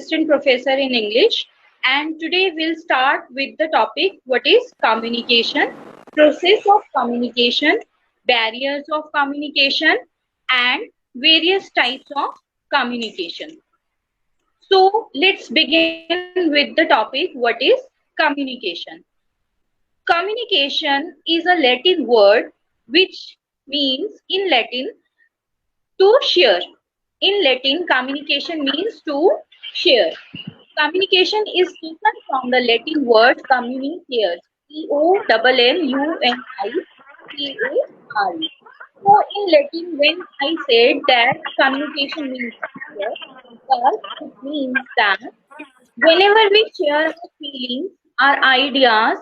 assistant professor in English, and today we'll start with the topic what is communication, process of communication, barriers of communication, and various types of communication. So let's begin with the topic what is communication. Communication is a Latin word which means in Latin to share. In Latin, communication means to share. Communication is taken from the Latin word communicare, communicareare. So in Latin, when I said that communication means share, thus it means that whenever we share our feelings, our ideas,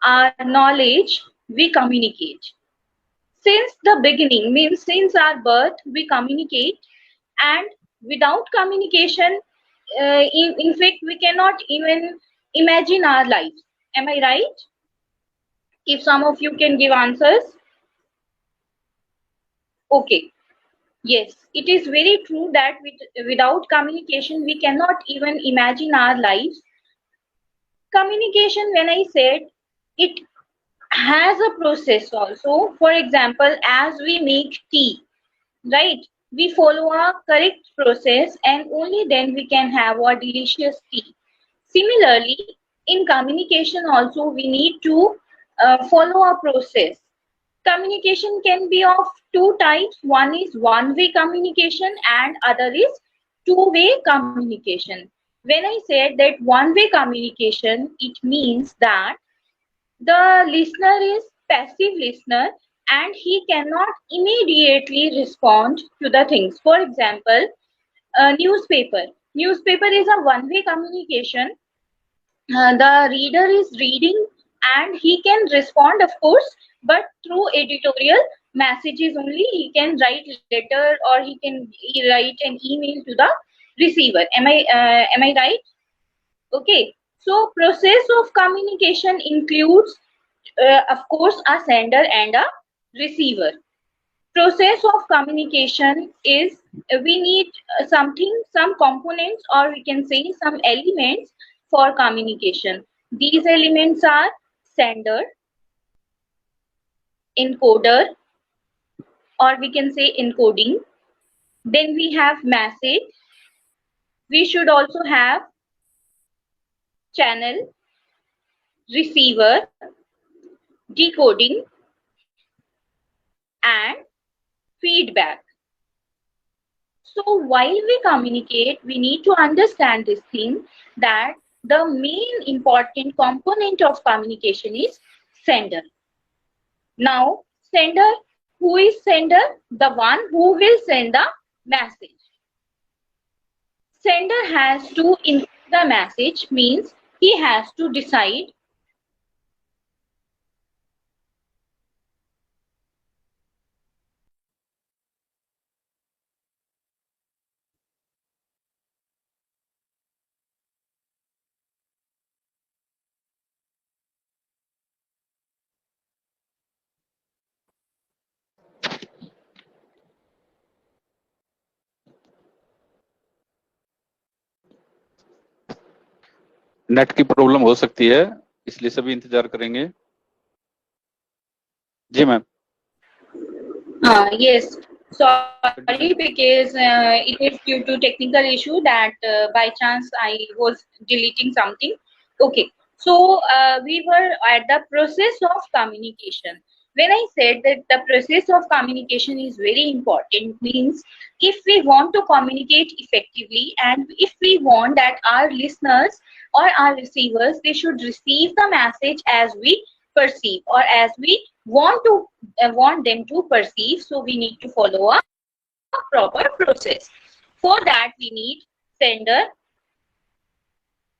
our knowledge, we communicate. Since the beginning, means since our birth, we communicate, and without communication, in fact, we cannot even imagine our lives. Am I right? If some of you can give answers. Okay. Yes, it is very true that without communication, we cannot even imagine our lives. Communication, when I said, it has a process also. For example, as we make tea, right? We follow a correct process and only then we can have a delicious tea. Similarly, in communication also we need to follow a process. Communication can be of two types. One is one-way communication and other is two-way communication. When I said that one-way communication, it means that the listener is passive listener and he cannot immediately respond to the things. For example, newspaper. Newspaper is a one-way communication. The reader is reading and he can respond, of course, but through editorial messages only. He can write letter or he can write an email to the receiver. Am I right? Okay. So process of communication includes, of course, a sender and a receiver. Process of communication is we need some components, or we can say some elements for communication. These elements are sender, encoder, or we can say encoding. Then we have message. We should also have channel, receiver, decoding, and feedback. So while we communicate, we need to understand this thing that the main important component of communication is sender. Now, sender, who is sender? The one who will send the message. Sender has to include the message, means he has to decide net की problem हो सकती है, इसलिए सभी इंतजार करेंगे। जी ma'am. yes, sorry, because it is due to technical issue that by chance I was deleting something. Okay, so we were at the process of communication. When I said that the process of communication is very important, means if we want to communicate effectively and if we want that our listeners or our receivers, they should receive the message as we perceive or as we want them to perceive, so we need to follow a proper process. For that we need sender,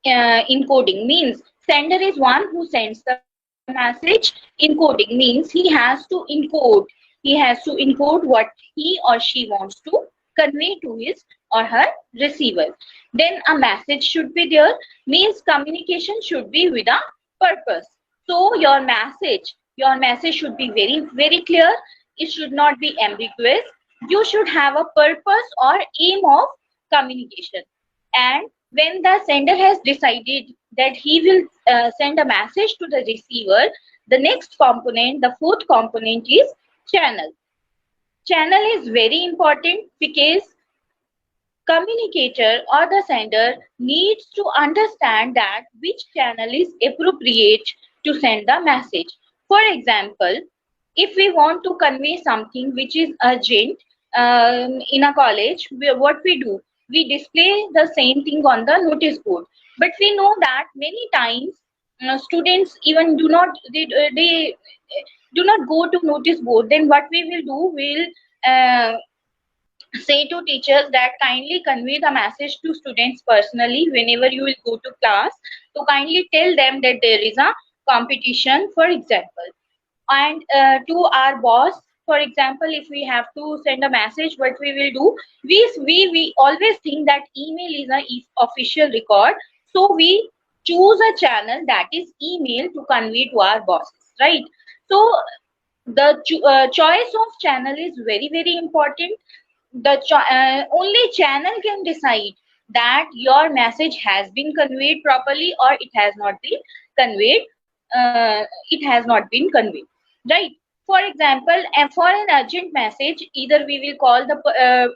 encoding, means sender is one who sends the message. Encoding means he has to encode what he or she wants to convey to his or her receiver. Then a message should be there, means communication should be with a purpose. So your message should be very clear. It should not be ambiguous. You should have a purpose or aim of communication. And when the sender has decided that he will send a message to the receiver, the next component, the fourth component, is channel. Channel is very important because communicator or the sender needs to understand that which channel is appropriate to send the message. For example, if we want to convey something which is urgent in a college, what we do, we display the same thing on the notice board. But we know that many times students even do not they do not go to notice board. Then what we will do, we'll say to teachers that kindly convey the message to students personally whenever you will go to class. So kindly tell them that there is a competition, for example. And to our boss, for example, if we have to send a message, what we will do, we always think that email is a official record. So we choose a channel that is email to convey to our bosses, right? So the choice of channel is very, very important. The only channel can decide that your message has been conveyed properly or it has not been conveyed. It has not been conveyed, right? For example, for an urgent message, either we will call the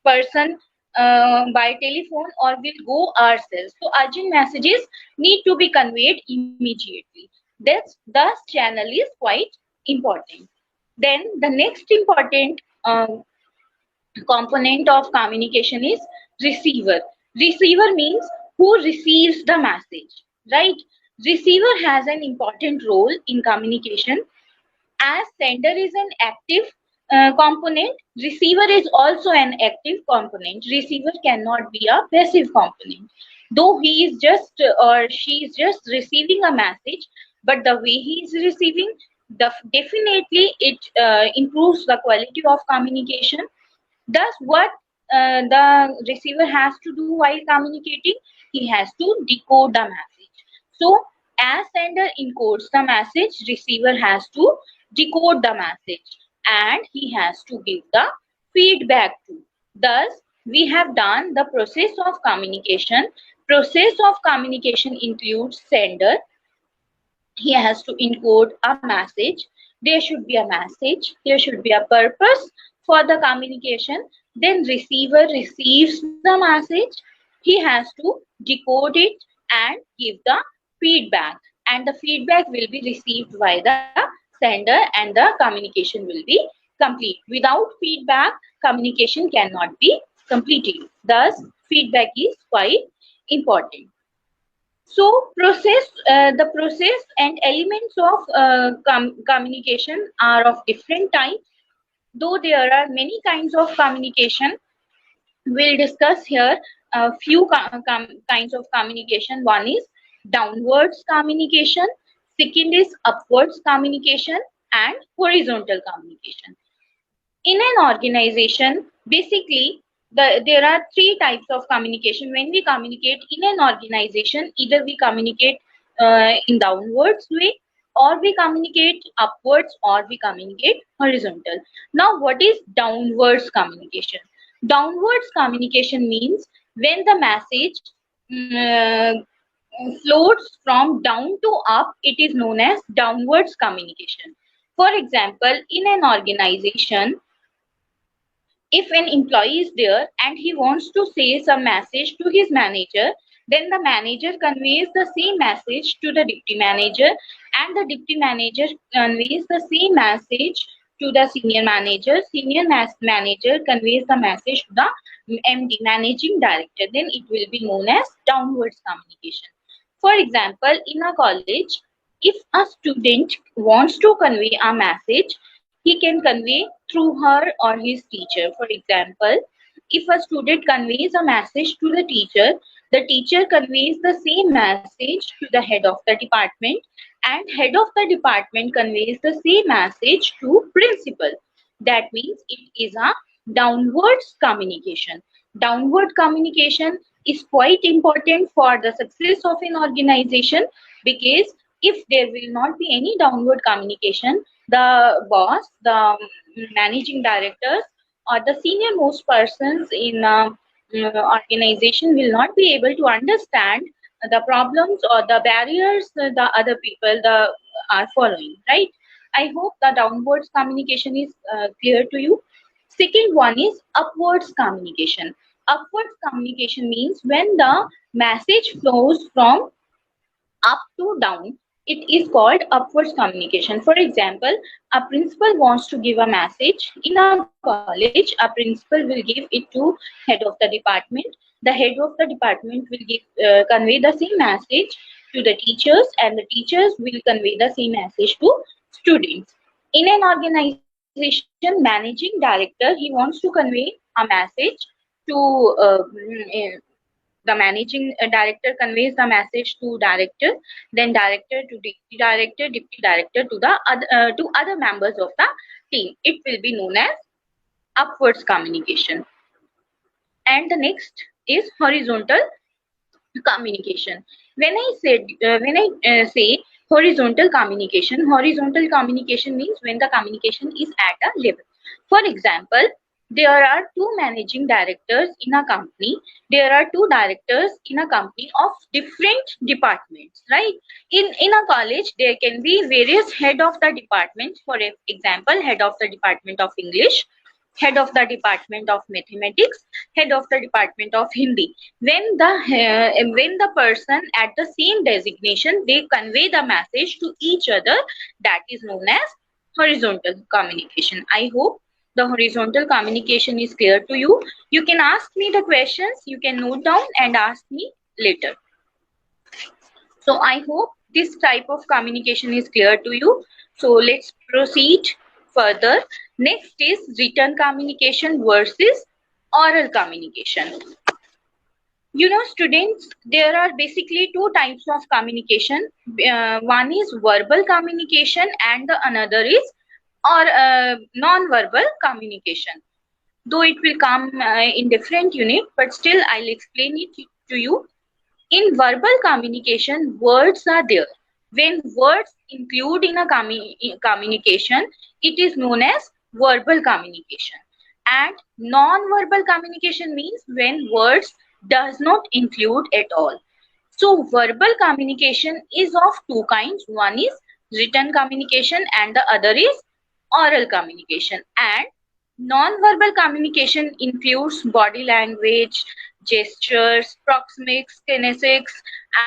person by telephone or we'll go ourselves. So urgent messages need to be conveyed immediately. Thus channel is quite important. Then the next important component of communication is receiver. Receiver means who receives the message, right? Receiver has an important role in communication. As sender is an active component, receiver is also an active component. Receiver cannot be a passive component. Though he is just or she is just receiving a message, but the way he is receiving, definitely it improves the quality of communication. Thus, what the receiver has to do while communicating, he has to decode the message. So, as sender encodes the message, receiver has to decode the message and he has to give the feedback too. Thus, we have done the process of communication. Process of communication includes sender. He has to encode a message. There should be a message. There should be a purpose for the communication. Then receiver receives the message. He has to decode it and give the feedback. And the feedback will be received by the sender and the communication will be complete. Without feedback, communication cannot be completed. Thus, feedback is quite important. So the process and elements of communication are of different types. Though there are many kinds of communication, we'll discuss here a few kinds of communication. One is downwards communication, second is upwards communication, and horizontal communication. In an organization, basically, there are three types of communication. When we communicate in an organization, either we communicate in downwards way, or we communicate upwards, or we communicate horizontal. Now, what is downwards communication? Downwards communication means when the message floats from down to up, it is known as downwards communication. For example, in an organization, if an employee is there and he wants to say some message to his manager, then the manager conveys the same message to the deputy manager, and the deputy manager conveys the same message to the senior manager. Senior manager conveys the message to the MD, managing director. Then it will be known as downwards communication. For example, in a college, if a student wants to convey a message, he can convey through her or his teacher. For example, if a student conveys a message to the teacher conveys the same message to the head of the department, and head of the department conveys the same message to principal. That means it is a downwards communication. Downward communication is quite important for the success of an organization, because if there will not be any downward communication, the boss, the managing directors, or the senior most persons in organization will not be able to understand the problems or the barriers the other people are following, right? I hope the downwards communication is clear to you. Second one is upwards communication. Upwards communication means when the message flows from up to down, it is called upwards communication. For example, a principal wants to give a message in a college, a principal will give it to head of the department. The head of the department will convey the same message to the teachers, and the teachers will convey the same message to students. In an organization, managing director, he wants to convey a message to the managing director conveys the message to director, then director to deputy director to the to other members of the team. It will be known as upwards communication. And the next is horizontal communication. When I say horizontal communication means when the communication is at a level. For example, there are two managing directors in a company. There are two directors in a company of different departments, right? In a college, there can be various head of the department. For example, head of the department of English, head of the department of mathematics, head of the department of Hindi. When the person at the same designation, they convey the message to each other, that is known as horizontal communication. I hope the horizontal communication is clear to you. You can ask me the questions, you can note down and ask me later. So I hope this type of communication is clear to you. So let's proceed further. Next is written communication versus oral communication. You know, students, there are basically two types of communication. One is verbal communication and the another is or non-verbal communication. Though it will come in different unit, but still I'll explain it to you. In verbal communication, words are there. When words include in a communication, it is known as verbal communication. And non-verbal communication means when words does not include at all. So verbal communication is of two kinds. One is written communication and the other is oral communication. And non-verbal communication includes body language, gestures, proxemics, kinesics,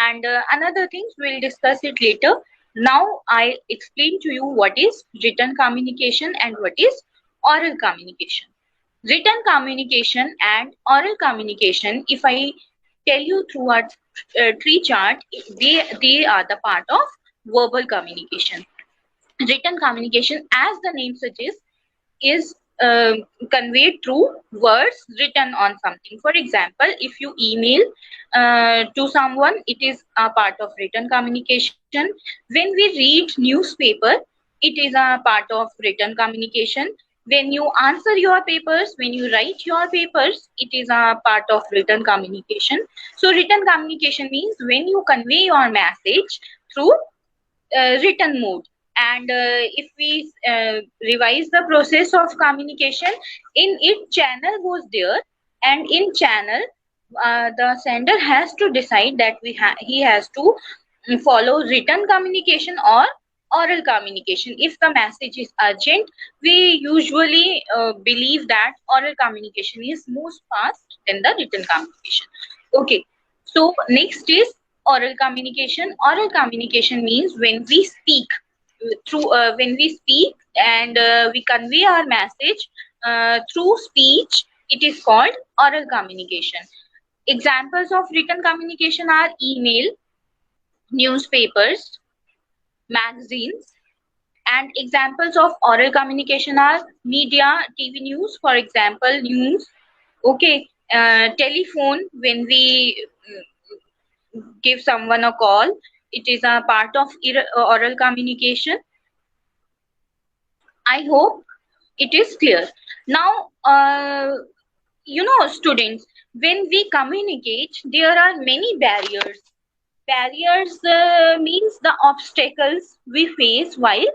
and another things. We'll discuss it later. Now I explain to you what is written communication and what is oral communication. Written communication and oral communication, if I tell you through a tree chart, they are the part of verbal communication. Written communication, as the name suggests, is conveyed through words written on something. For example, if you email to someone, it is a part of written communication. When we read newspaper, it is a part of written communication. When you answer your papers, when you write your papers, it is a part of written communication. So written communication means when you convey your message through written mode. And if we revise the process of communication, in it channel goes there, and in channel the sender has to decide that he has to follow written communication or oral communication. If the message is urgent, we usually believe that oral communication is most fast than the written communication. Okay, so next is oral communication. Oral communication means when we speak and we convey our message through speech, it is called oral communication. Examples of written communication are email, newspapers, magazines. And examples of oral communication are media, TV news, for example, news. Okay, telephone, when we give someone a call, it is a part of oral communication. I hope it is clear. Now, students, when we communicate, there are many barriers. Barriers means the obstacles we face while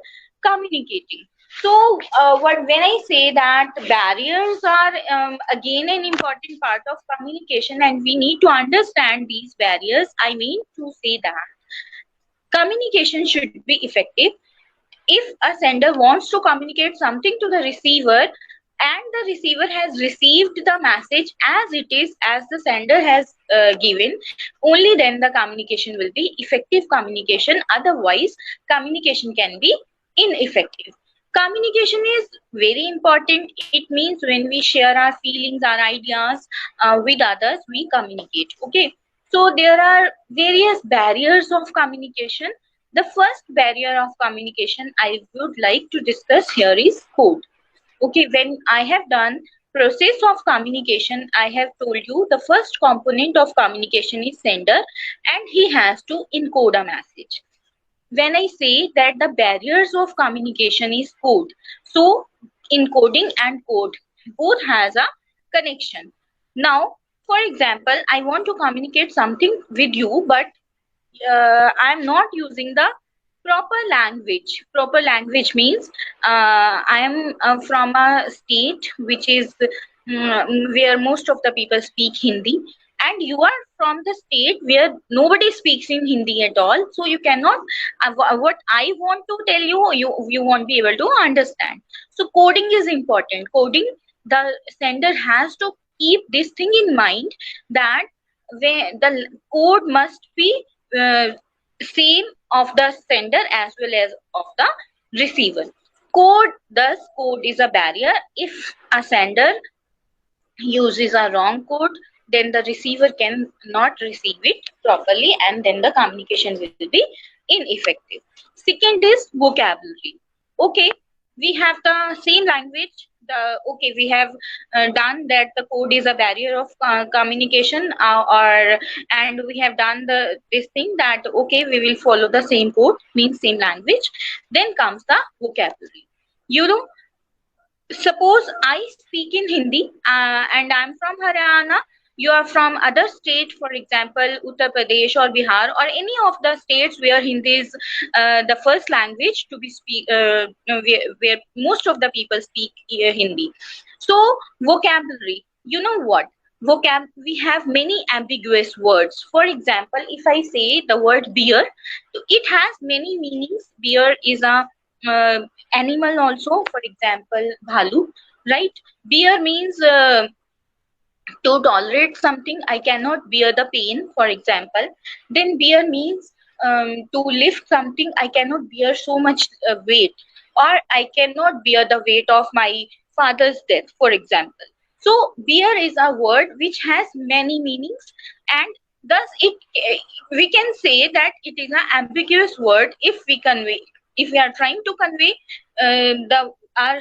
communicating. So, when I say that barriers are again an important part of communication, and we need to understand these barriers, I mean to say that communication should be effective. If a sender wants to communicate something to the receiver, and the receiver has received the message as it is, as the sender has given, only then the communication will be effective communication. Otherwise, communication can be ineffective. Communication is very important. It means when we share our feelings, our ideas with others, we communicate. Okay. So there are various barriers of communication. The first barrier of communication I would like to discuss here is code. Okay, when I have done process of communication, I have told you the first component of communication is sender, and he has to encode a message. When I say that the barriers of communication is code, so encoding and code both has a connection. Now, for example, I want to communicate something with you, but I'm not using the proper language. Proper language means I am from a state which is where most of the people speak Hindi, and you are from the state where nobody speaks in Hindi at all. So you cannot. What I want to tell you, you won't be able to understand. So coding is important. Coding, the sender has to keep this thing in mind that when the code must be uh, same of the sender as well as of the receiver. Code is a barrier. If a sender uses a wrong code, then the receiver can not receive it properly, and then the communication will be ineffective. Second is vocabulary. Okay, we have the same language. We have done that the code is a barrier of communication, or and we have done this thing that okay, we will follow the same code, means same language. Then comes the vocabulary. You know, suppose I speak in Hindi and I'm from Haryana, you are from other state, for example, Uttar Pradesh or Bihar or any of the states where Hindi is the first language to be where most of the people speak Hindi. So vocabulary, you know what? We have many ambiguous words. For example, if I say the word beer, it has many meanings. Beer is a uh, animal also, for example bhalu, right? Beer means to tolerate something, I cannot bear the pain, for example. Then bear means to lift something, I cannot bear so much weight, or I cannot bear the weight of my father's death, for example. So bear is a word which has many meanings, and thus we can say that it is an ambiguous word if we are trying to convey the our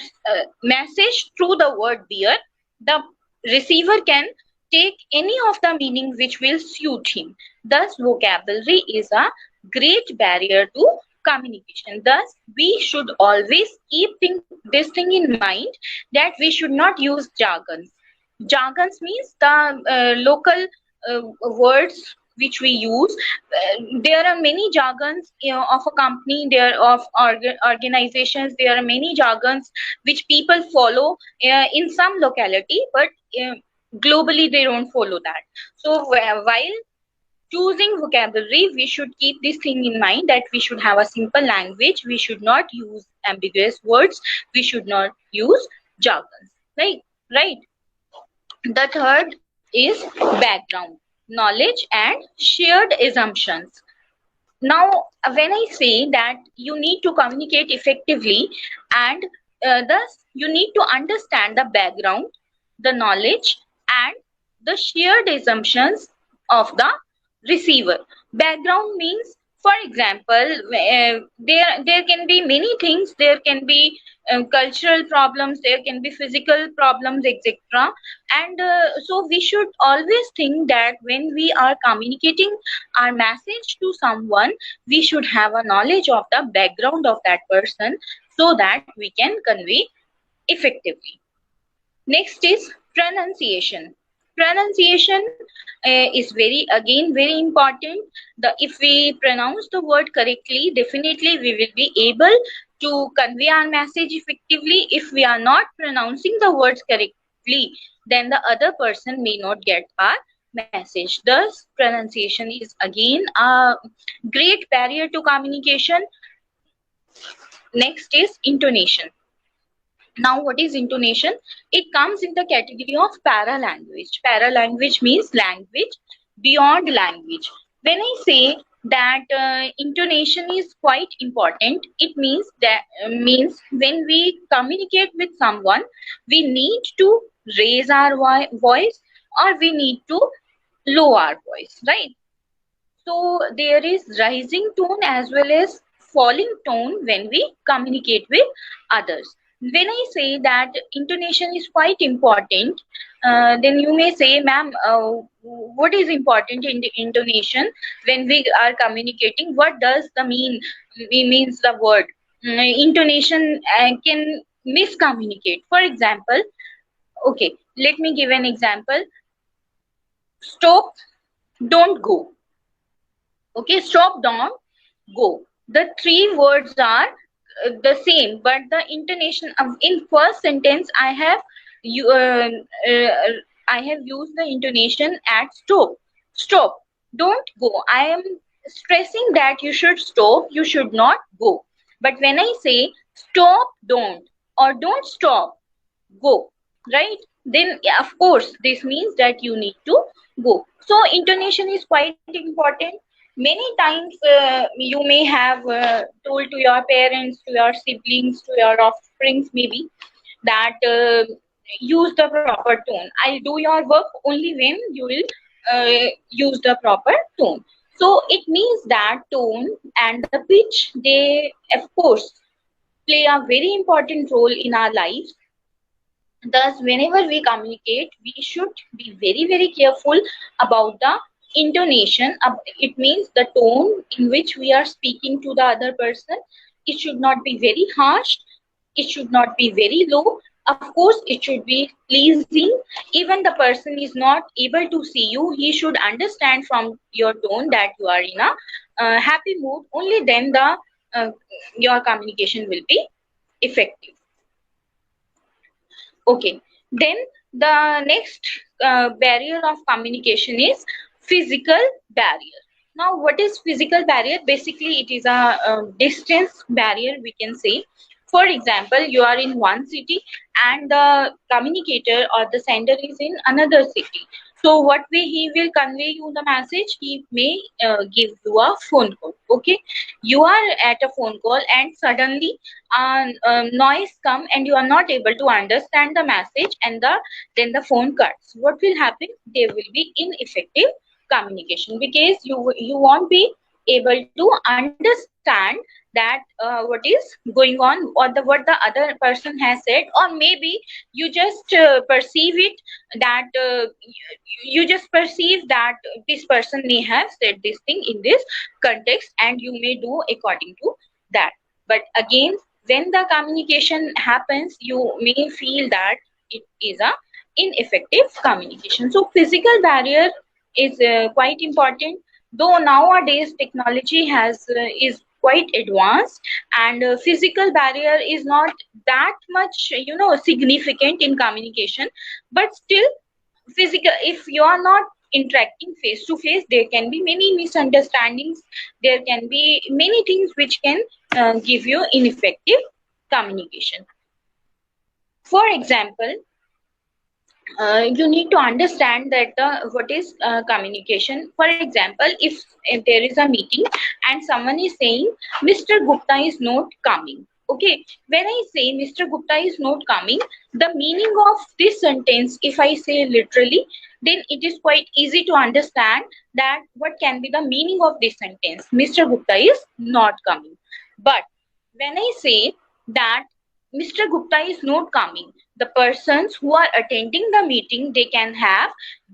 message through the word beer. The receiver can take any of the meaning which will suit him. Thus, vocabulary is a great barrier to communication. Thus, we should always keep this thing in mind that we should not use jargons. Jargons means the local words which we use. There are many jargons, of a company, there of organizations. There are many jargons which people follow in some locality, but globally they don't follow that. So while choosing vocabulary, we should keep this thing in mind that we should have a simple language. We should not use ambiguous words. We should not use jargons. Right. The third is background, knowledge, and shared assumptions. Now, when I say that you need to communicate effectively, and thus you need to understand the background, the knowledge, and the shared assumptions of the receiver. Background means, for example, there can be many things. There can be cultural problems, there can be physical problems, etc. And so we should always think that when we are communicating our message to someone, we should have a knowledge of the background of that person so that we can convey effectively. Next is pronunciation. Pronunciation is very important. If we pronounce the word correctly, definitely we will be able to convey our message effectively. If we are not pronouncing the words correctly, then the other person may not get our message. Thus, pronunciation is again a great barrier to communication. Next is intonation. Now, what is intonation? It comes in the category of paralanguage. Paralanguage means language beyond language. When I say that intonation is quite important, it means when we communicate with someone, we need to raise our voice or we need to lower our voice, right? So there is rising tone as well as falling tone when we communicate with others. When I say that intonation is quite important, then you may say, ma'am, what is important in the intonation when we are communicating? What does the means the word? Intonation can miscommunicate. For example, okay, let me give an example. Stop, don't go. Okay, stop, don't go. The three words are the same, but the intonation of in first sentence you I have used the intonation at stop. Stop, don't go. I am stressing that you should stop, you should not go. But when I say stop, don't, or don't stop, go, right? Then yeah, of course this means that you need to go. So intonation is quite important. Many times you may have told to your parents, to your siblings, to your offsprings maybe, that use the proper tone. I'll do your work only when you will use the proper tone. So it means that tone and the pitch, they of course play a very important role in our lives. Thus, whenever we communicate, we should be very, very careful about the intonation. It means the tone in which we are speaking to the other person. It should not be very harsh. It should not be very low. Of course, it should be pleasing. Even the person is not able to see you, he should understand from your tone that you are in a happy mood. Only then uh, your communication will be effective. Okay, then the next barrier of communication is physical barrier. Now, what is physical barrier? Basically, it is a distance barrier, we can say. For example, you are in one city and the communicator or the sender is in another city. So, what way he will convey you the message? He may give you a phone call. Okay, you are at a phone call and suddenly noise come and you are not able to understand the message, and then the phone cuts. What will happen? There will be ineffective communication because you won't be able to understand that what is going on, or what the other person has said, or maybe you just perceive it that you just perceive that this person may have said this thing in this context and you may do according to that. But again, when the communication happens, you may feel that it is a ineffective communication. So physical barrier is quite important. Though nowadays technology is quite advanced, and physical barrier is not that much significant in communication, but still physical, if you are not interacting face to face, there can be many misunderstandings, there can be many things which can give you ineffective communication. For example, you need to understand that what is communication. For example, if there is a meeting and someone is saying Mr. Gupta is not coming. Okay, when I say Mr. Gupta is not coming, the meaning of this sentence, if I say literally, then it is quite easy to understand that what can be the meaning of this sentence. Mr. Gupta is not coming. But when I say that Mr. Gupta is not coming, the persons who are attending the meeting, they can have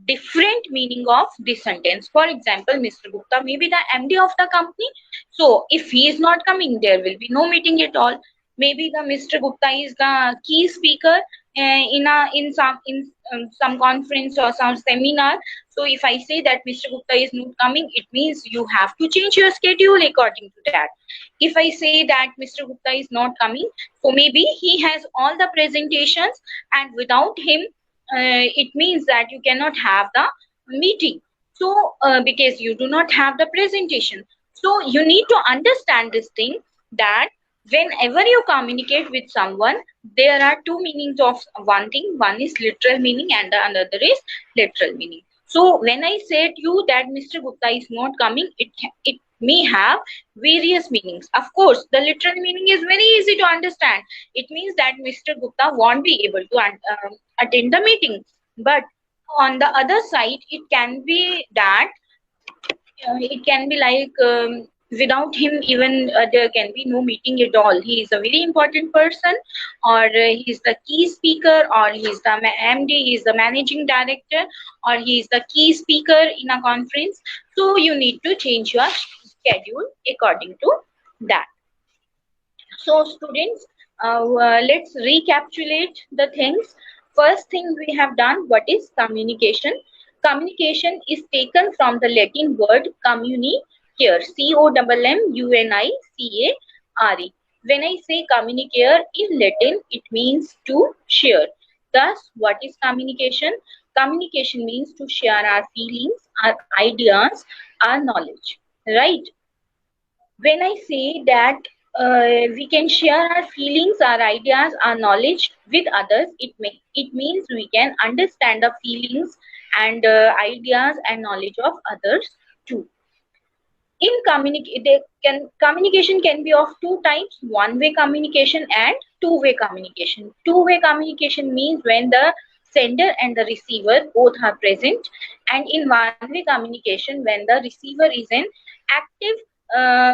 different meaning of this sentence. For example, Mr. Gupta may be the MD of the company. So if he is not coming, there will be no meeting at all. Maybe the Mr. Gupta is the key speaker in some conference or some seminar. So if I say that Mr. Gupta is not coming, it means you have to change your schedule according to that. If I say that Mr. Gupta is not coming, so maybe he has all the presentations, and without him, it means that you cannot have the meeting. So because you do not have the presentation, so you need to understand this thing, that whenever you communicate with someone, there are two meanings of one thing. One is literal meaning and the another is literal meaning. So when I said you that Mr. Gupta is not coming, it may have various meanings. Of course, the literal meaning is very easy to understand. It means that Mr. Gupta won't be able to attend the meeting. But on the other side, it can be that it can be like without him even there can be no meeting at all. He is a very important person, or he is the key speaker, or he is the MD, he is the managing director, or he is the key speaker in a conference. So you need to change your schedule according to that. So students, let's recapitulate the things. First thing we have done, what is communication? Communication is taken from the Latin word communicare, COMMUNICARE. When I say communicare in Latin, it means to share. Thus, what is communication? Communication means to share our feelings, our ideas, our knowledge, right? When I say that we can share our feelings, our ideas, our knowledge with others, it means we can understand the feelings and ideas and knowledge of others too. In communication can be of two types: one-way communication and two-way communication. Two-way communication means when the sender and the receiver both are present, and in one-way communication when the receiver is an active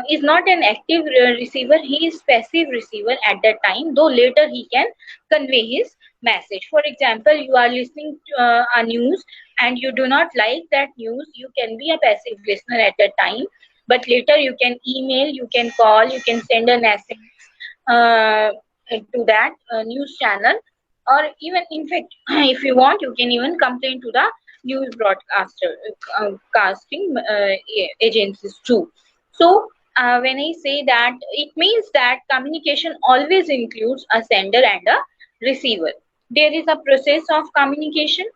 is not an active receiver, he is passive receiver at that time, though later he can convey his message. For example, you are listening to a news and you do not like that news, you can be a passive listener at that time, but later you can email, you can call, you can send an SMS to that news channel, or even in fact if you want you can even complain to the news broadcaster casting agencies too. So when I say that, it means that communication always includes a sender and a receiver. There is a process of communication.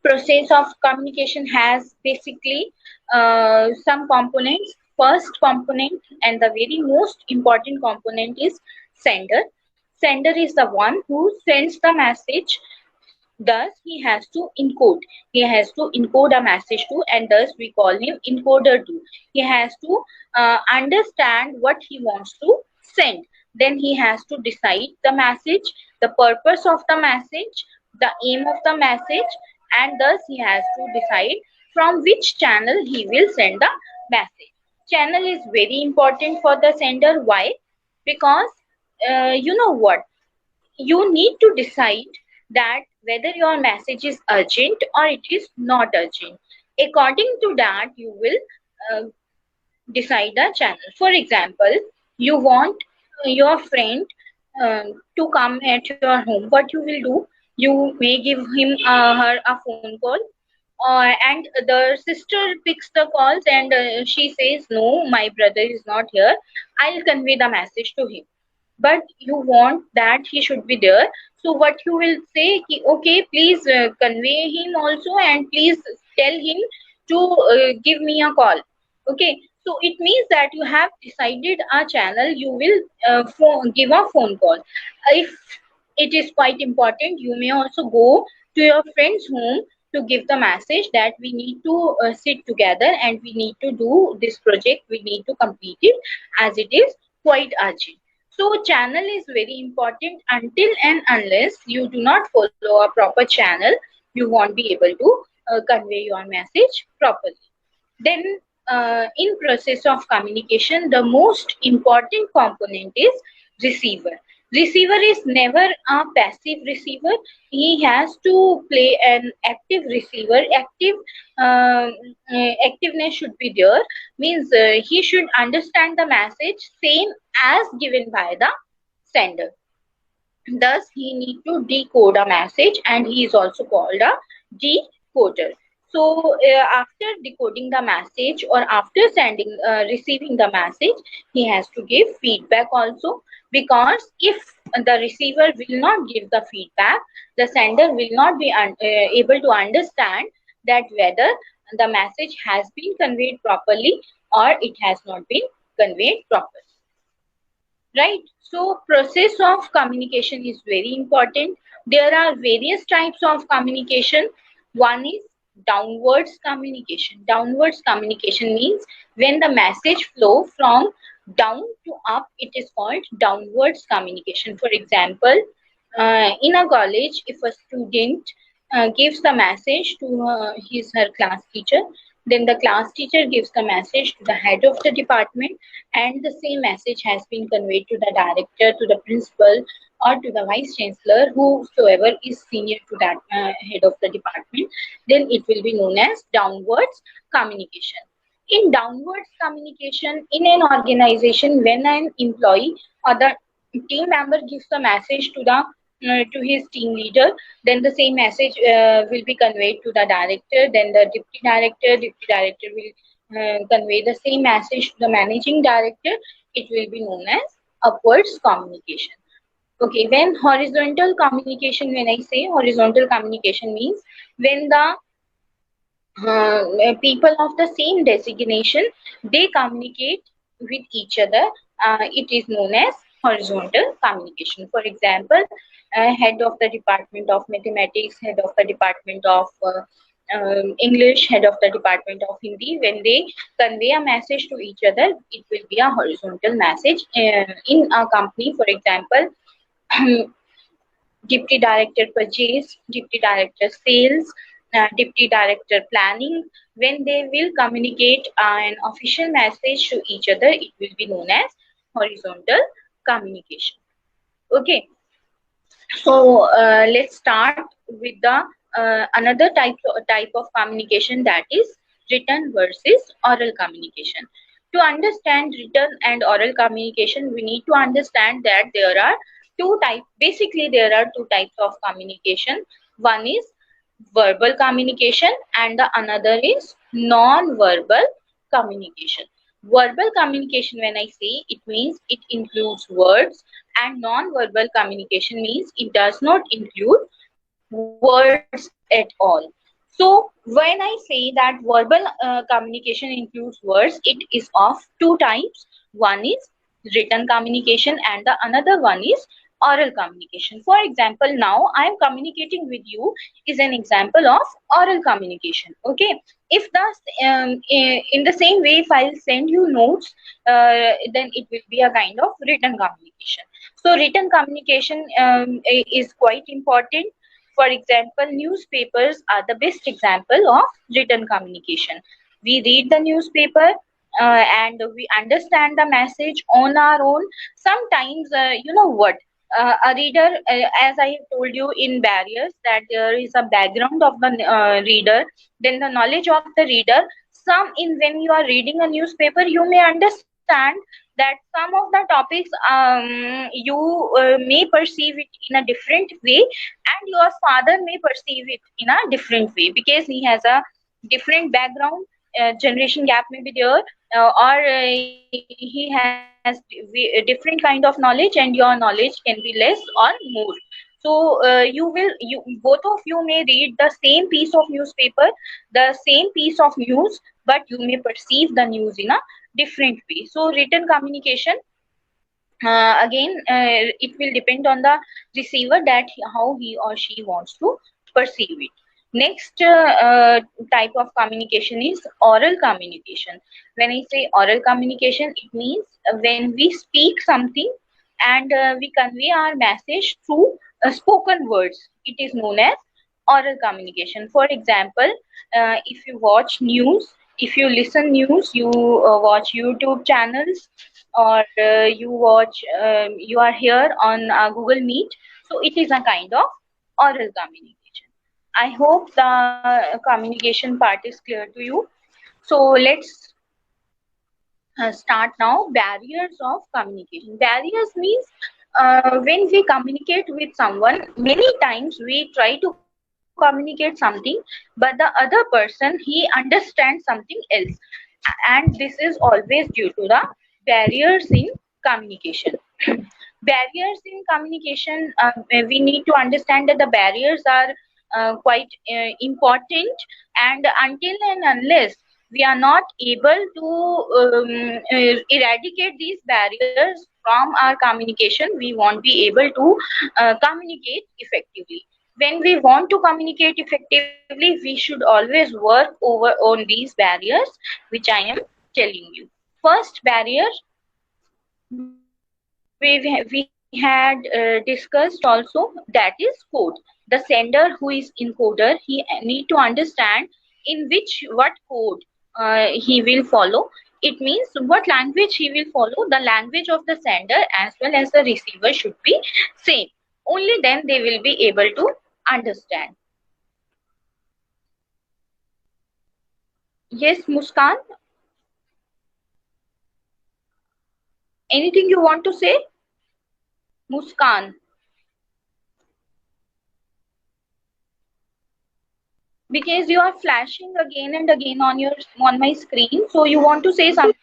Process of communication has basically some components. First component and the very most important component is sender. Sender is the one who sends the message. Thus, he has to encode. He has to encode a message too, and thus we call him encoder too. He has to understand what he wants to send. Then he has to decide the message, the purpose of the message, the aim of the message, and thus he has to decide from which channel he will send the message. Channel is very important for the sender. Why? Because you know what? You need to decide that whether your message is urgent or it is not urgent. According to that, you will uh, decide the channel. For example, you want your friend to come at your home. What you will do? You may give him her a phone call, and the sister picks the calls and she says, "No, my brother is not here. I'll convey the message to him." But you want that he should be there, so what you will say, okay, please convey him also, and please tell him to give me a call. Okay, so it means that you have decided a channel, you will give a phone call. If it is quite important, you may also go to your friend's home to give the message that we need to sit together and we need to do this project, we need to complete it, as it is quite urgent. So channel is very important. Until and unless you do not follow a proper channel, you won't be able to convey your message properly. Then in process of communication, the most important component is receiver. Receiver is never a passive receiver. He has to play an active receiver. Activeness should be there. Means he should understand the message same as given by the sender. Thus, he need to decode a message, and he is also called a decoder. So, after decoding the message or after receiving the message, he has to give feedback also, because if the receiver will not give the feedback, the sender will not be able to understand that whether the message has been conveyed properly or it has not been conveyed properly. Right? So process of communication is very important. There are various types of communication. One is downwards communication. Downwards communication means when the message flow from down to up, it is called downwards communication. For example, in a college, if a student gives the message to her class teacher, then the class teacher gives the message to the head of the department, and the same message has been conveyed to the director, to the principal, or to the vice chancellor, whosoever is senior to that head of the department. Then it will be known as downwards communication. In downwards communication in an organization, when an employee or the team member gives the message to his team leader, then the same message will be conveyed to the director, then the deputy director will convey the same message to the managing director. It will be known as upwards communication. Okay, when horizontal communication, when I say horizontal communication means when the people of the same designation, they communicate with each other, it is known as horizontal communication. For example, head of the department of mathematics, head of the department of English, head of the department of Hindi, when they convey a message to each other, it will be a horizontal message. In a company, for example, Deputy Director Purchase, Deputy Director Sales, Deputy Director Planning, when they will communicate an official message to each other, it will be known as horizontal communication. Okay, so let's start with the another type of communication, that is written versus oral communication. To understand written and oral communication, we need to understand that there are two types. Basically, there are two types of communication. One is verbal communication, and the another is non-verbal communication. Verbal communication, when I say, it means it includes words, and non-verbal communication means it does not include words at all. So when I say that verbal communication includes words, it is of two types. One is written communication, and the another one is oral communication. For example, now I am communicating with you is an example of oral communication. Okay, if the in the same way, if I'll send you notes, then it will be a kind of written communication. So written communication is quite important. For example, newspapers are the best example of written communication. We read the newspaper, and we understand the message on our own. Sometimes, you know what? A reader, as I have told you in barriers, that there is a background of the reader, then the knowledge of the reader. Some in when you are reading a newspaper, you may understand that some of the topics you may perceive it in a different way, and your father may perceive it in a different way, because he has a different background. Generation gap may be there, or he has different kind of knowledge, and your knowledge can be less or more. So both of you may read the same piece of newspaper, the same piece of news, but you may perceive the news in a different way. So written communication, again, it will depend on the receiver, that how he or she wants to perceive it. Next type of communication is oral communication. When I say oral communication, it means when we speak something, and we convey our message through spoken words, it is known as oral communication. For example, if you watch news, if you listen news, you watch YouTube channels, or you are here on Google Meet, so it is a kind of oral communication. I hope the communication part is clear to you. So let's start now. Barriers of communication. Barriers means when we communicate with someone, many times we try to communicate something, but the other person, he understands something else. And this is always due to the barriers in communication. Barriers in communication, we need to understand that the barriers are quite important, and until and unless we are not able to eradicate these barriers from our communication, we won't be able to communicate effectively. When we want to communicate effectively, we should always work over on these barriers, which I am telling you. First barrier we had discussed also, that is code. The sender who is encoder, he need to understand in what code he will follow. It means what language he will follow. The language of the sender as well as the receiver should be same. Only then they will be able to understand. Yes, Muskan, anything you want to say? Muskan, because you are flashing again and again on my screen, so you want to say something.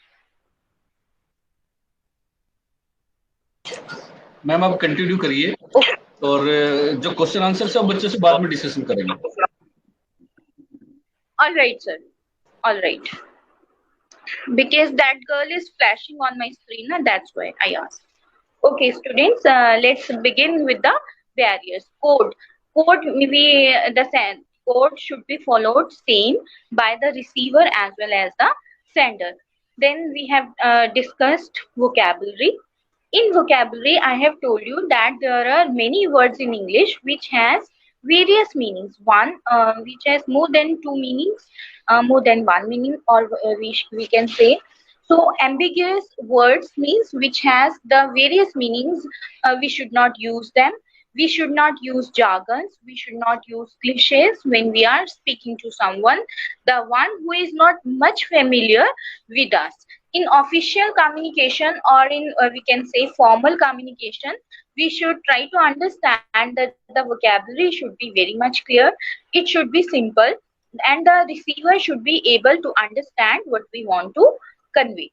Ma'am आप continue करिए और जो question answer सब बच्चों से बाद में discussion करेंगे. All right, sir. All right. Because that girl is flashing on my screen, and that's why I asked. Okay, students, let's begin with the barriers. Code. Code should be followed same by the receiver as well as the sender. Then we have discussed vocabulary. In vocabulary, I have told you that there are many words in English which has various meanings. One which has more than two meanings, more than one meaning, or we can say. So ambiguous words means which has the various meanings. We should not use them. We should not use jargons. We should not use cliches when we are speaking to someone, the one who is not much familiar with us. In official communication, or in we can say formal communication, we should try to understand that the vocabulary should be very much clear. It should be simple, and the receiver should be able to understand what we want to convey.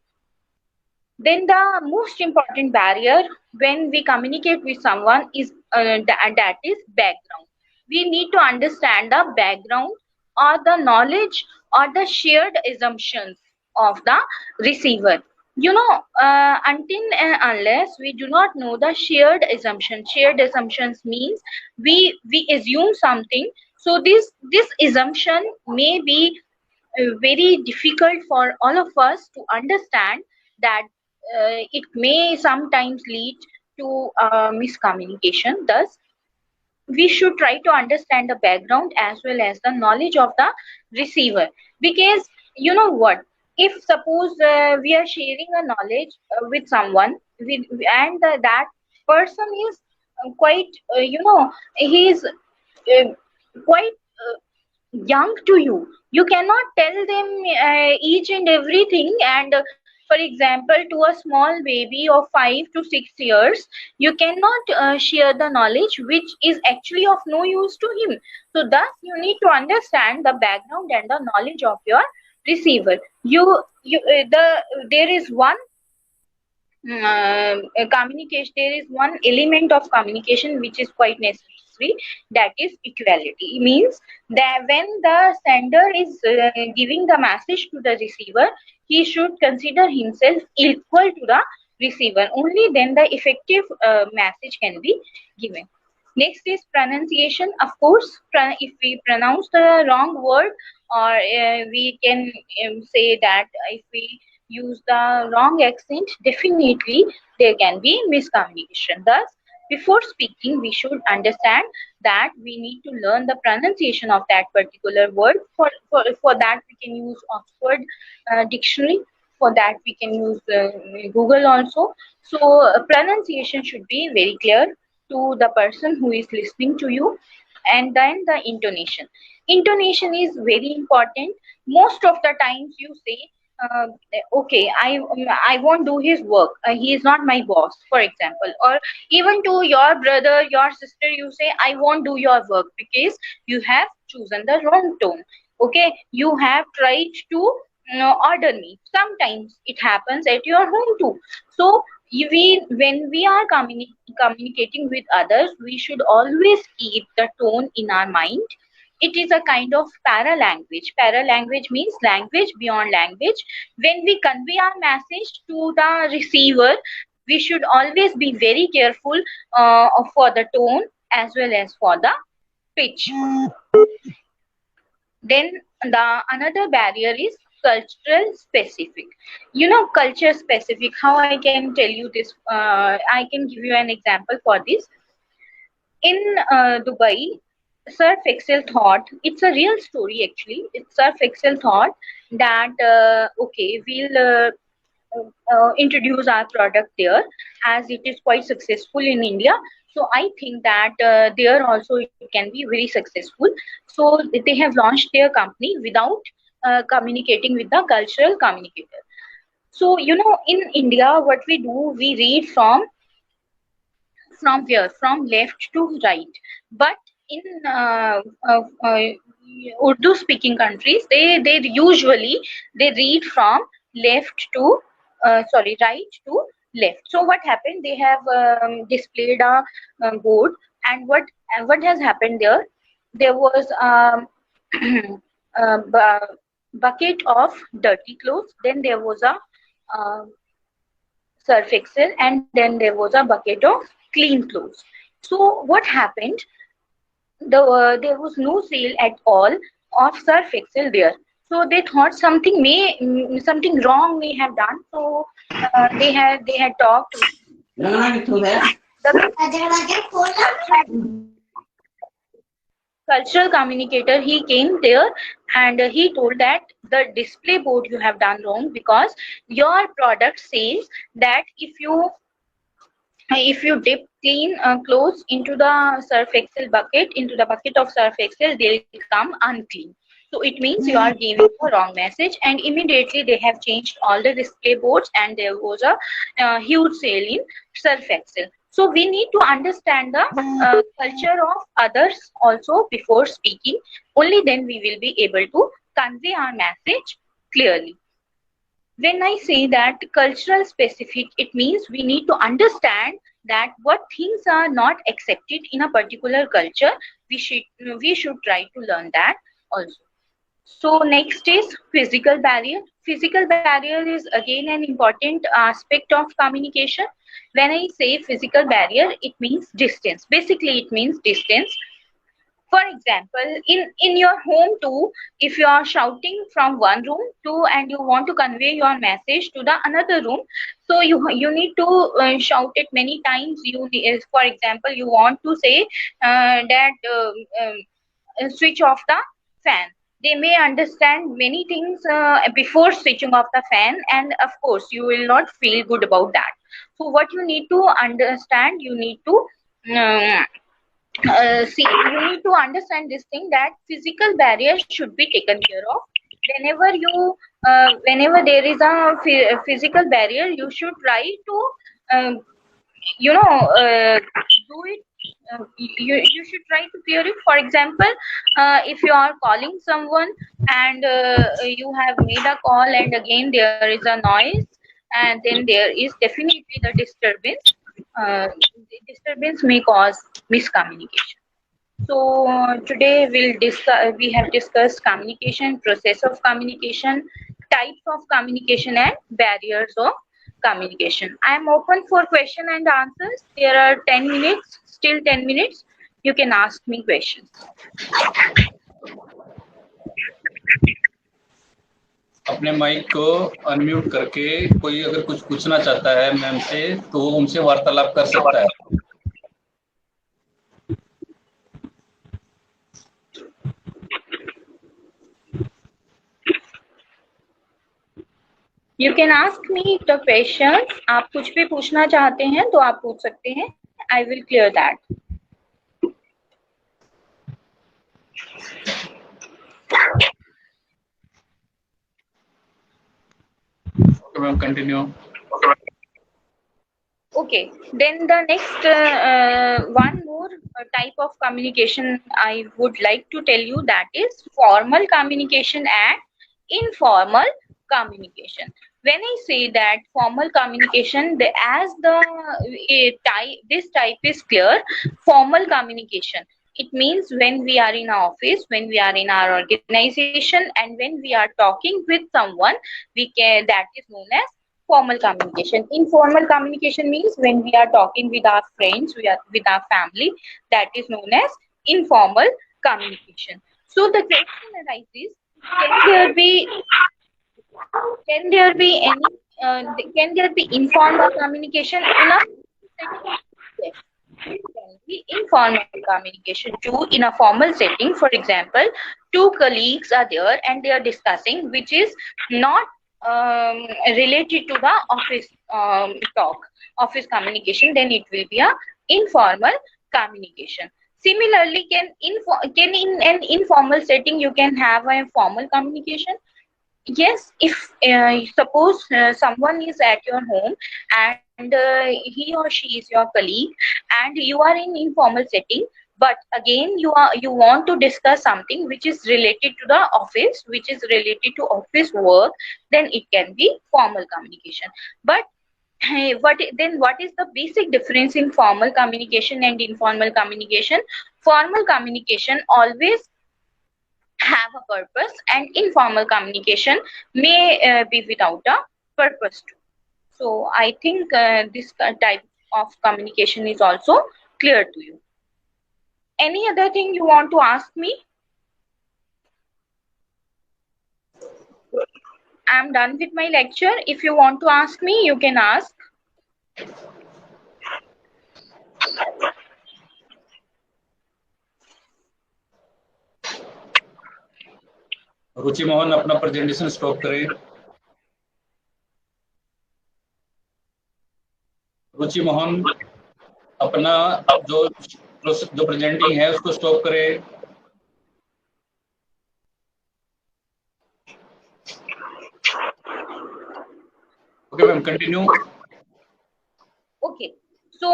Then the most important barrier when we communicate with someone is that is background. We need to understand the background or the knowledge or the shared assumptions of the receiver. Until and unless we do not know the shared assumptions means we assume something. So this assumption may be very difficult for all of us to understand, that it may sometimes lead to miscommunication. Thus, we should try to understand the background as well as the knowledge of the receiver. Because you know what, if suppose we are sharing a knowledge with someone, and that person is quite he is quite young to you, you cannot tell them each and everything. And for example, to a small baby of 5 to 6 years, you cannot share the knowledge which is actually of no use to him. So thus you need to understand the background and the knowledge of your receiver. There is one communication, there is one element of communication which is quite necessary, that is equality. Means that when the sender is giving the message to the receiver, he should consider himself equal to the receiver. Only then the effective message can be given. Next is pronunciation. Of course, if we pronounce the wrong word, or we can say that if we use the wrong accent, definitely there can be miscommunication. Thus, before speaking, we should understand that we need to learn the pronunciation of that particular word. For that, we can use Oxford Dictionary. For that, we can use Google also. So, pronunciation should be very clear to the person who is listening to you. And then the intonation. Intonation is very important. Most of the times you say uh, okay, I won't do his work. He is not my boss, for example. Or even to your brother, your sister, you say, I won't do your work because you have chosen the wrong tone. Okay, you have tried to order me. Sometimes it happens at your home too. So when we are communicating with others, we should always keep the tone in our mind. It is a kind of paralanguage. Paralanguage means language beyond language. When we convey our message to the receiver, we should always be very careful for the tone as well as for the pitch. Then the another barrier is cultural specific. You know, culture specific. How I can tell you this? I can give you an example for this. In Dubai, Sir Fexel thought, it's a real story actually. Sir Fexel thought that okay, we'll introduce our product there as it is quite successful in India. So I think that there also it can be very successful. So they have launched their company without communicating with the cultural communicator. So you know, in India, what we do, we read from where? From left to right. But in Urdu speaking countries, they usually they read from left to sorry, right to left. So what happened? They have displayed a board, and what has happened there? There was a bucket of dirty clothes. Then there was a uh, Surf Excel, and then there was a bucket of clean clothes. So what happened? There was no sale at all of Surf Excel there. So they thought something wrong may have done. So they had talked. The cultural communicator, he came there, and he told that the display board you have done wrong, because your product says that if you dip clean clothes into the Surf Excel bucket, into the bucket of Surf Excel, they'll come unclean. So it means you are giving a wrong message, and immediately they have changed all the display boards, and there was a huge sale in Surf Excel. So we need to understand the culture of others also before speaking. Only then we will be able to convey our message clearly. When I say that cultural specific, it means we need to understand that what things are not accepted in a particular culture, we should try to learn that also. So next is physical barrier. Physical barrier is again an important aspect of communication. When I say physical barrier, it means distance. Basically, it means distance. For example, in your home too, if you are shouting from one room to and you want to convey your message to the another room, so you need to shout it many times. For example, you want to say that switch off the fan. They may understand many things before switching off the fan, and of course you will not feel good about that. So what you need to understand, you need to um, see, you need to understand this thing, that physical barriers should be taken care of. Whenever there is a physical barrier, you should try to um, do it. You should try to clear it. For example, if you are calling someone, and you have made a call, and again there is a noise, and then there is definitely the disturbance. The disturbance may cause miscommunication. So today we have discussed communication, process of communication, types of communication, and barriers of communication. I am open for question and answers. There are 10 minutes, still 10 minutes. You can ask me questions. अपने mic को unmute करके कोई अगर कुछ पूछना चाहता है ma'am से, तो वो उनसे वार्तालाप कर सकता है. You can ask me the questions. आप कुछ भी पूछना चाहते हैं तो आप पूछ सकते हैं. I will clear that. Okay, ma'am, continue. Okay, then the next one more type of communication I would like to tell you, that is formal communication and informal communication. When I say that formal communication, this type is clear. Formal communication, it means when we are in our office, when we are in our organization, and when we are talking with someone, that is known as formal communication. Informal communication means when we are talking with our friends, we are with our family, that is known as informal communication. So the question arises, can there be can there be any can there be informal communication in a setting? Yes, there can be informal communication too in a formal setting. For example, two colleagues are there and they are discussing, which is not related to the office talk, office communication. Then it will be a informal communication. Similarly, can in an informal setting you can have a formal communication? Yes, if suppose someone is at your home and he or she is your colleague and you are in informal setting, but again you want to discuss something which is related to the office, which is related to office work, then it can be formal communication. But what is the basic difference in formal communication and informal communication? Formal communication always have a purpose, and informal communication may be without a purpose too. So I think this type of communication is also clear to you. Any other thing you want to ask me? I'm done with my lecture. If you want to ask me, you can ask. रुचि मोहन अपना presentation stop करें। रुचि मोहन अपना जो presenting है उसको stop करें। Okay, ma'am, continue. Okay, so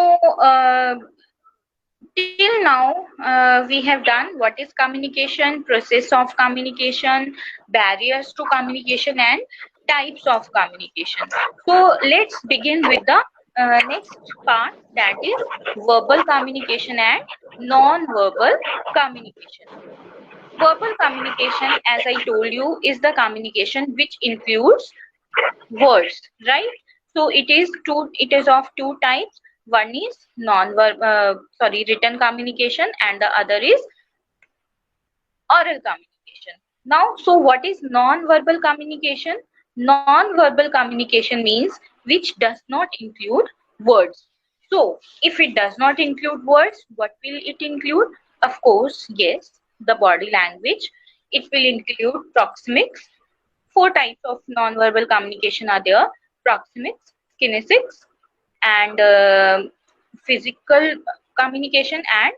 till now we have done what is communication, process of communication, barriers to communication, and types of communication. So let's begin with the next part, that is verbal communication and non-verbal communication. Verbal communication, as I told you, is the communication which includes words, right? So it is of two types. One is written communication, and the other is oral communication. Now, so what is non-verbal communication? Non-verbal communication means which does not include words. So if it does not include words, what will it include? Of course, yes, the body language. It will include proxemics. Four types of non-verbal communication are there: proxemics, kinesics, and physical communication, and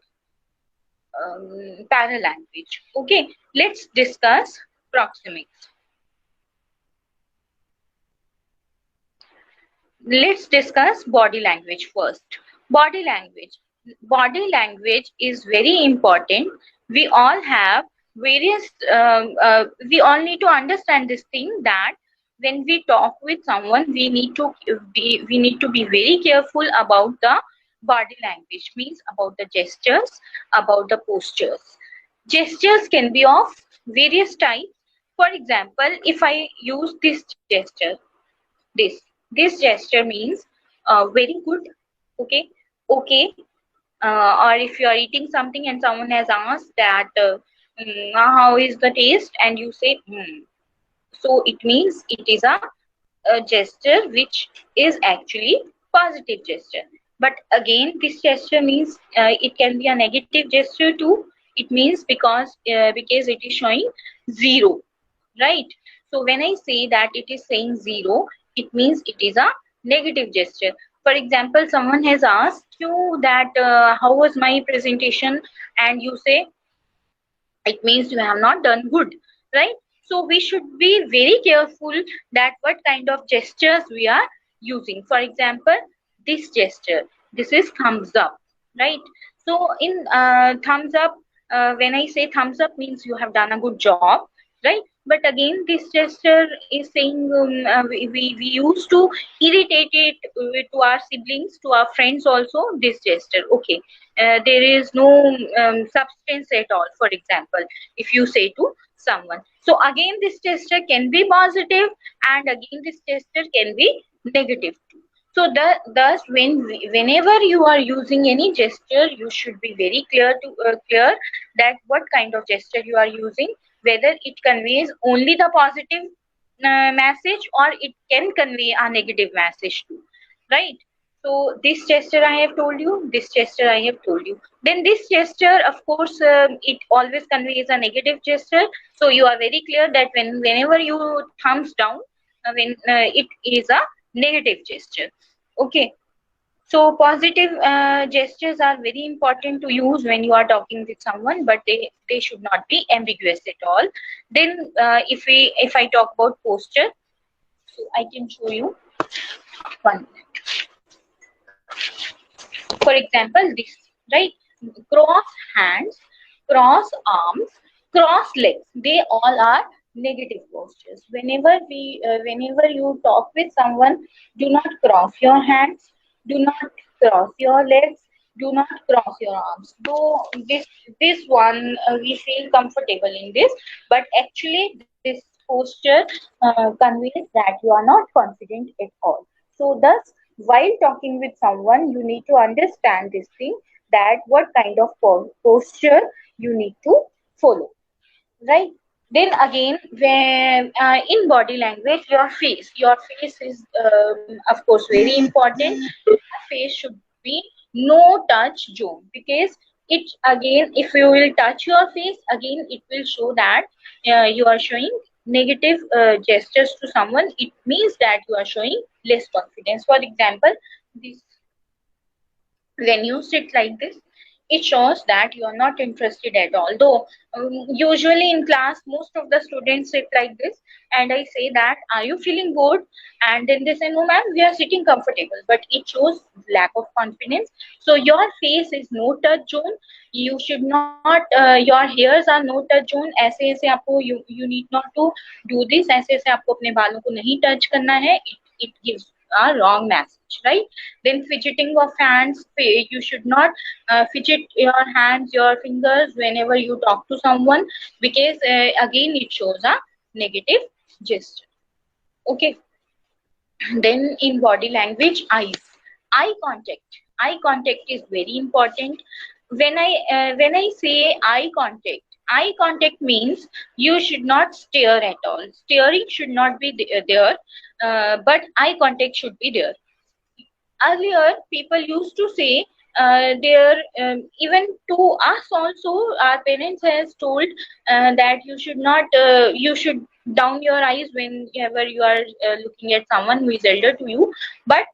paralanguage. Okay, let's discuss proxemics. Let's discuss body language first. Body language. Body language is very important. We all have various, we all need to understand this thing, that when we talk with someone, we need to be very careful about the body language, means about the gestures, about the postures. Gestures can be of various types. For example, if I use this gesture, this gesture means very good, okay, okay. Or if you are eating something and someone has asked that how is the taste, and you say so it means it is a gesture which is actually positive gesture. But again, this gesture means it can be a negative gesture too. It means because it is showing zero, right? So when I say that it is saying zero, it means it is a negative gesture. For example, someone has asked you that how was my presentation, and you say it means you have not done good, right? So we should be very careful that what kind of gestures we are using. For example, this gesture, this is thumbs up, right? So in thumbs up, when I say thumbs up means you have done a good job, right? But again, this gesture is saying we used to irritate it to our siblings, to our friends also, this gesture. Okay, there is no substance at all, for example, if you say to someone. So again, this gesture can be positive, and again, this gesture can be negative too. So thus, whenever you are using any gesture, you should be very clear that what kind of gesture you are using, whether it conveys only the positive message or it can convey a negative message too, right? So this gesture I have told you, this gesture I have told you. Then this gesture, of course, it always conveys a negative gesture. So you are very clear that whenever you thumbs down, when it is a negative gesture. Okay. So positive gestures are very important to use when you are talking with someone, but they should not be ambiguous at all. Then if I talk about posture, so I can show you one. For example, this, right? Cross hands, cross arms, cross legs. They all are negative postures. Whenever you talk with someone, do not cross your hands, do not cross your legs, do not cross your arms. Though this one we feel comfortable in this, but actually this posture conveys that you are not confident at all. So thus, while talking with someone, you need to understand this thing, that what kind of posture you need to follow, right? Then again, when in body language, your face is of course very important. Your face should be no touch zone, because it, again, if you will touch your face, again it will show that you are showing negative gestures to someone. It means that you are showing less confidence. For example, this, when you sit like this, it shows that you are not interested at all. Though usually in class most of the students sit like this, and I say that, are you feeling good? And then they say, no ma'am, we are sitting comfortable, but it shows lack of confidence. So your face is no touch zone. You should not your hairs are no touch zone. ऐसे ऐसे आपको you need not to do this. ऐसे ऐसे आपको अपने बालों को नहीं touch करना है. It gives a wrong message, right? Then fidgeting of hands, you should not fidget your hands, your fingers whenever you talk to someone, because again it shows a negative gesture. Okay. Then in body language, eye contact is very important. When I say eye contact means you should not stare at all. Staring should not be there, but eye contact should be there. Earlier people used to say, there even to us also, our parents has told that you should down your eyes whenever you are looking at someone who is elder to you. But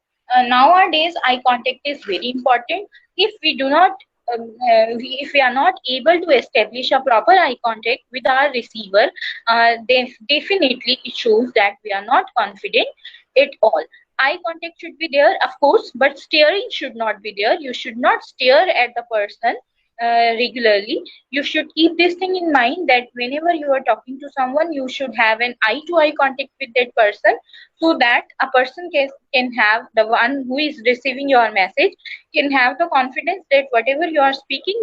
nowadays eye contact is very important. If we do not if we are not able to establish a proper eye contact with our receiver, then definitely it shows that we are not confident at all. Eye contact should be there, of course, but staring should not be there. You should not stare at the person regularly. You should keep this thing in mind, that whenever you are talking to someone, you should have an eye to eye contact with that person, so that a person can have, the one who is receiving your message can have the confidence that whatever you are speaking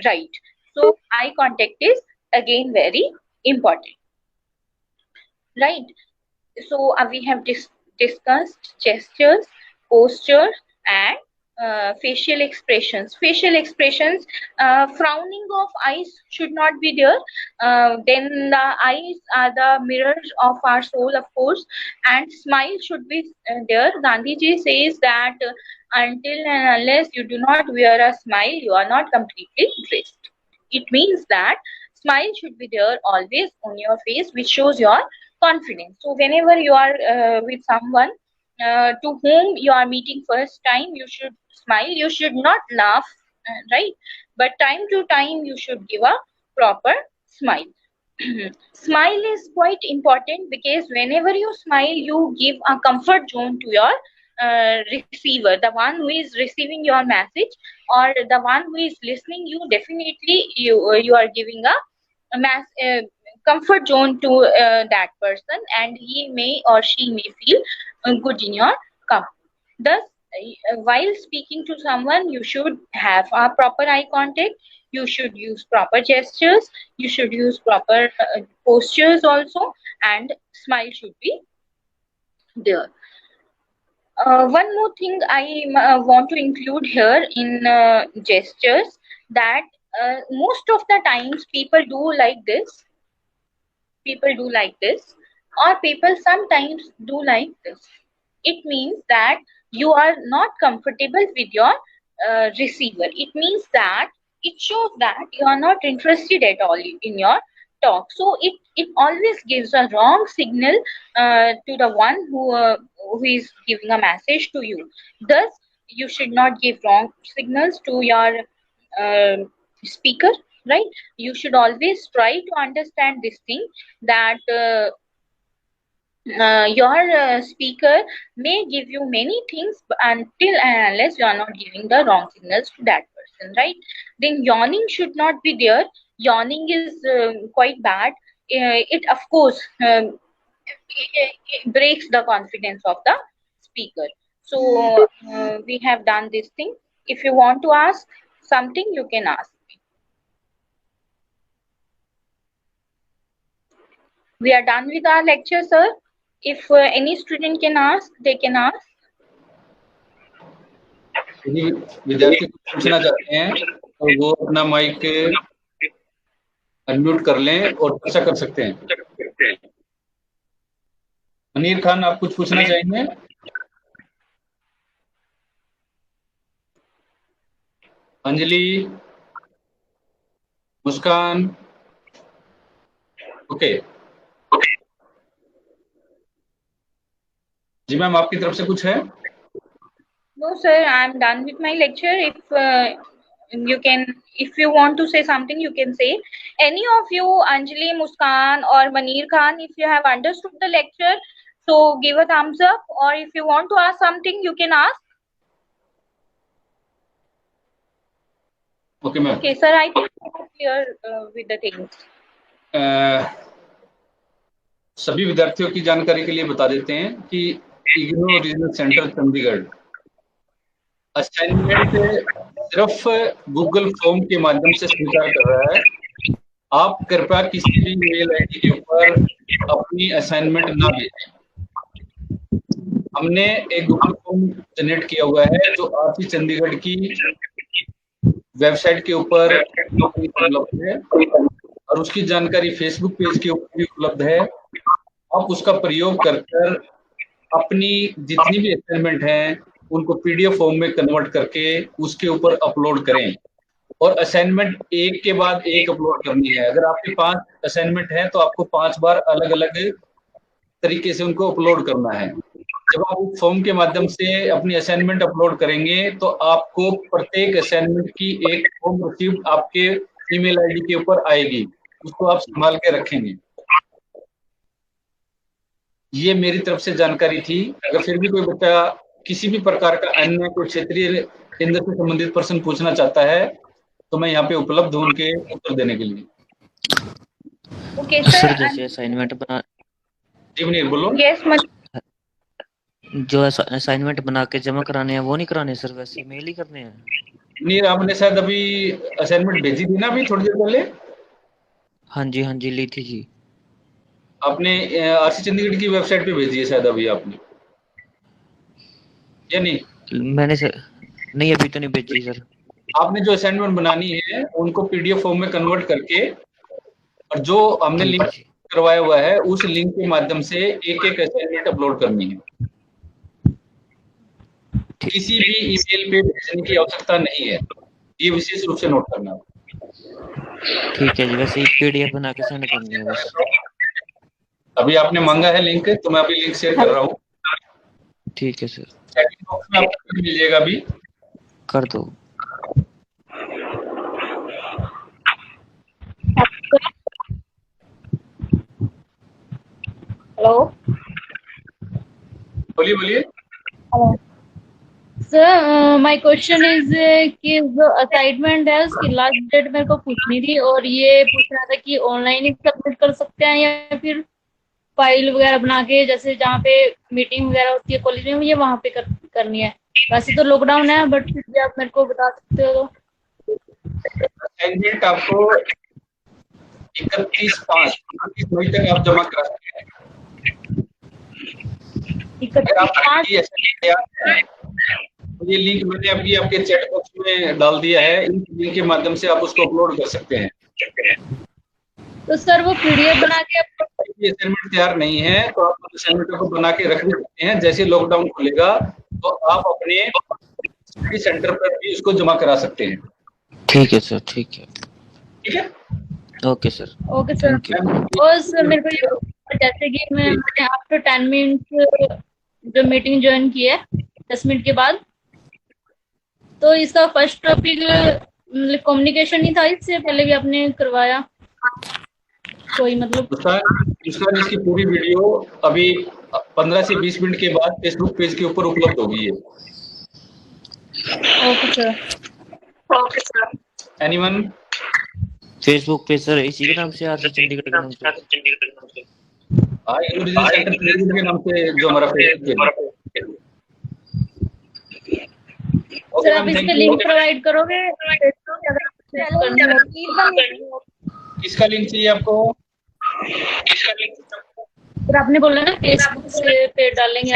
right. So eye contact is again very important, right? So we have discussed gestures, posture, and facial expressions. Facial expressions, frowning of eyes should not be there. Then the eyes are the mirrors of our soul, of course, and smile should be there. Gandhiji says that until and unless you do not wear a smile, you are not completely dressed. It means that smile should be there always on your face, which shows your confidence. So whenever you are with someone to whom you are meeting first time, you should smile. You should not laugh, right? But time to time you should give a proper smile. Smile is quite important because whenever you smile, you give a comfort zone to your receiver, the one who is receiving your message, or the one who is listening. You definitely you are giving a comfort zone to that person, and he may or she may feel good in your company. Thus, while speaking to someone, you should have a proper eye contact. You should use proper gestures. You should use proper postures also, and smile should be there. One more thing I want to include here in gestures, that most of the times people do like this. People do like this, or people sometimes do like this. It means that you are not comfortable with your receiver. It means that it shows that you are not interested at all in your talk. So it always gives a wrong signal to the one who is giving a message to you. Thus, you should not give wrong signals to your uh, speaker, right? You should always try to understand this thing, that your speaker may give you many things until and unless you are not giving the wrong signals to that person, right? Then yawning should not be there. Yawning is quite bad. It of course it breaks the confidence of the speaker. So we have done this thing. If you want to ask something, you can ask. We are done with our lecture, sir. If any student can ask, they can ask. यदि विद्यार्थी कुछ पूछना चाहते हैं तो वो अपना mic unmute कर लें और चर्चा कर सकते हैं। मनीर खान, आप कुछ पूछना चाहेंगे? अंजलि, मुस्कान, ओके जी मैम, आपकी तरफ से कुछ है? No, sir, I'm done with my lecture. If you want to say something, you can say. Any of you, Anjali, Muskan, or Maneer Khan, if you have understood the lecture, so give a thumbs up. Or if you want to ask something, you can ask. Okay, ma'am. Okay, sir, I think I'm clear with the things. सभी विद्यार्थियों की जानकारी के लिए बता देते हैं कि IGNOU regional centre Chandigarh assignment सिर्फ गूगल फॉर्म के माध्यम से स्वीकार कर रहा है। आप कृपया किसी भी मेल आईडी के ऊपर अपनी असाइनमेंट ना भेजें। हमने एक गूगल फॉर्म जनरेट किया हुआ है जो आरसी चंडीगढ़ की वेबसाइट के ऊपर उपलब्ध है और उसकी जानकारी फेसबुक पेज के ऊपर भी उपलब्ध है। आप उसका प्रयोग कर अपनी जितनी भी असाइनमेंट हैं उनको पीडीएफ फॉर्म में कन्वर्ट करके उसके ऊपर अपलोड करें और असाइनमेंट एक के बाद एक अपलोड करनी है। अगर आपके 5 असाइनमेंट हैं तो आपको 5 बार अलग अलग तरीके से उनको अपलोड करना है। जब आप उस फॉर्म के माध्यम से अपनी असाइनमेंट अपलोड करेंगे तो आपको प्रत्येक असाइनमेंट की एक फॉर्म रिसीव्ड आपके ईमेल आईडी के ऊपर आएगी, उसको आप संभाल के रखेंगे। ये मेरी तरफ से जानकारी थी। अगर फिर भी कोई बच्चा किसी भी प्रकार का अन्य कोई क्षेत्रीय केंद्र से संबंधित प्रश्न पूछना चाहता है तो मैं यहाँ पे उपलब्ध हूँ उनके उत्तर देने के लिए। Okay, sir sir. जैसे असाइनमेंट बना जी मनीर बोलो। Yes, जो असाइनमेंट बना के जमा कराने हैं वो नहीं कराने सर, वैसे मेल ही करने हैं। मनीर, आपने शायद अभी असाइनमेंट भेजी थी ना अभी थोड़ी देर पहले? हाँ जी ली थी जी। आपने आरसी चंडीगढ़ की वेबसाइट पे भेजी है शायद अभी आपने, या नहीं? मैंने सर नहीं, अभी तो नहीं भेजी सर। आपने जो असाइनमेंट बनानी है उनको पीडीएफ फॉर्म में कन्वर्ट करके और जो हमने लिंक करवाया हुआ है उस लिंक के माध्यम से एक एक असाइनमेंट अपलोड करनी है। किसी भी ईमेल पे भेजने की आवश्यकता नहीं है, ये विशेष रूप से नोट करना। ठीक है जी, वैसे एक पीडीएफ बना के सेंड करनी है बस। अभी आपने मांगा है लिंक तो मैं अभी लिंक शेयर कर रहा हूँ। ठीक है सर, चैटिंग बॉक्स में आपको मिल जाएगा अभी, कर दो। हेलो बोलिए बोलिए। सर माय क्वेश्चन इज कि जो असाइनमेंट है उसकी लास्ट डेट मेरे को पूछनी थी, और ये पूछना था कि ऑनलाइन ही सबमिट कर सकते हैं या फिर फाइल वगैरह बना के, जैसे जहाँ पे मीटिंग वगैरह होती है कॉलेज में, मुझे वहाँ पे करनी है। वैसे तो लॉकडाउन है, बट फिर भी आप मेरे को बता सकते हो तो। असाइनमेंट आपको 31 मई तक आप जमा करा सकते हैं। अगर आप 31/5 तो ये लिंक मैंने अभी आपके चैट बॉक्स में डाल दिया है, इन लिंक के माध्यम से आप उसको अपलोड कर सकते हैं। तो सर वो पीडीएफ बना के असाइनमेंट तैयार नहीं है तो आप असाइनमेंट को बना के रख भी सकते हैं। जैसे लॉकडाउन खुलेगा तो आप अपने स्टडी सेंटर पर भी उसको जमा करा सकते हैं। ठीक है सर, ठीक है। ठीक है, okay sir. Okay sir. Thank you. और सर मेरे को जैसे कि मैंने आफ्टर 10 मिनट जो मीटिंग ज्वाइन की है 10 मिनट के बाद, तो इसका फर्स्ट टॉपिक कम्युनिकेशन ही था, इससे पहले भी आपने करवाया कोई मतलब? उसका इसकी पूरी वीडियो अभी 15 से 20 मिनट के बाद फेसबुक पेज के ऊपर उपलब्ध होगी। Okay sir. Okay sir. Anyone? Facebook पे सर इसी के नाम से आदि चंडीगढ़ के नाम से। हाँ, ओरिजिनल सेंटर चंडीगढ़ के नाम से जो हमारा फेसबुक है। सर आप इसके लिंक प्रोवाइड करोगे? किसका लिंक चाहिए आपको? सर आपने बोला ना फेसबुक से पे डालेंगे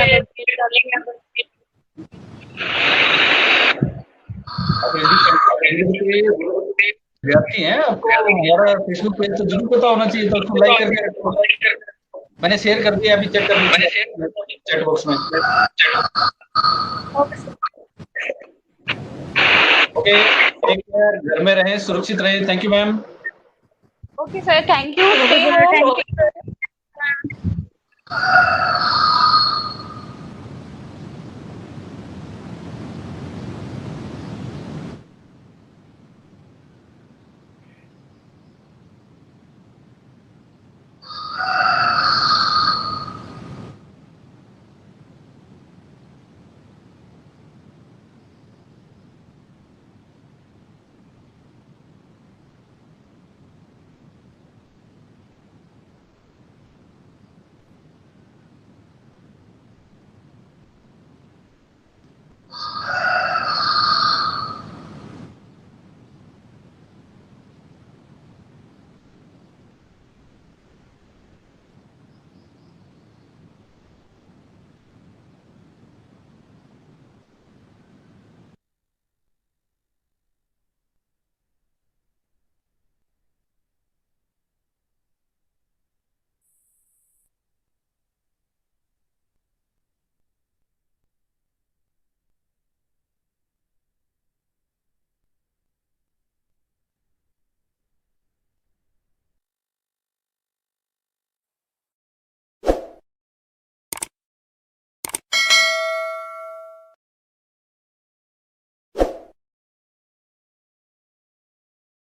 विद्यार्थी हैं, आपको हमारा फेसबुक पेज तो जरूर पता होना चाहिए, तो उसको लाइक करके रखो। मैंने शेयर कर दिया, अभी चेक कर लीजिए चैट बॉक्स में। ओके, टेक केयर, घर में रहें, सुरक्षित रहें। Thank you ma'am. Okay sir, thank you.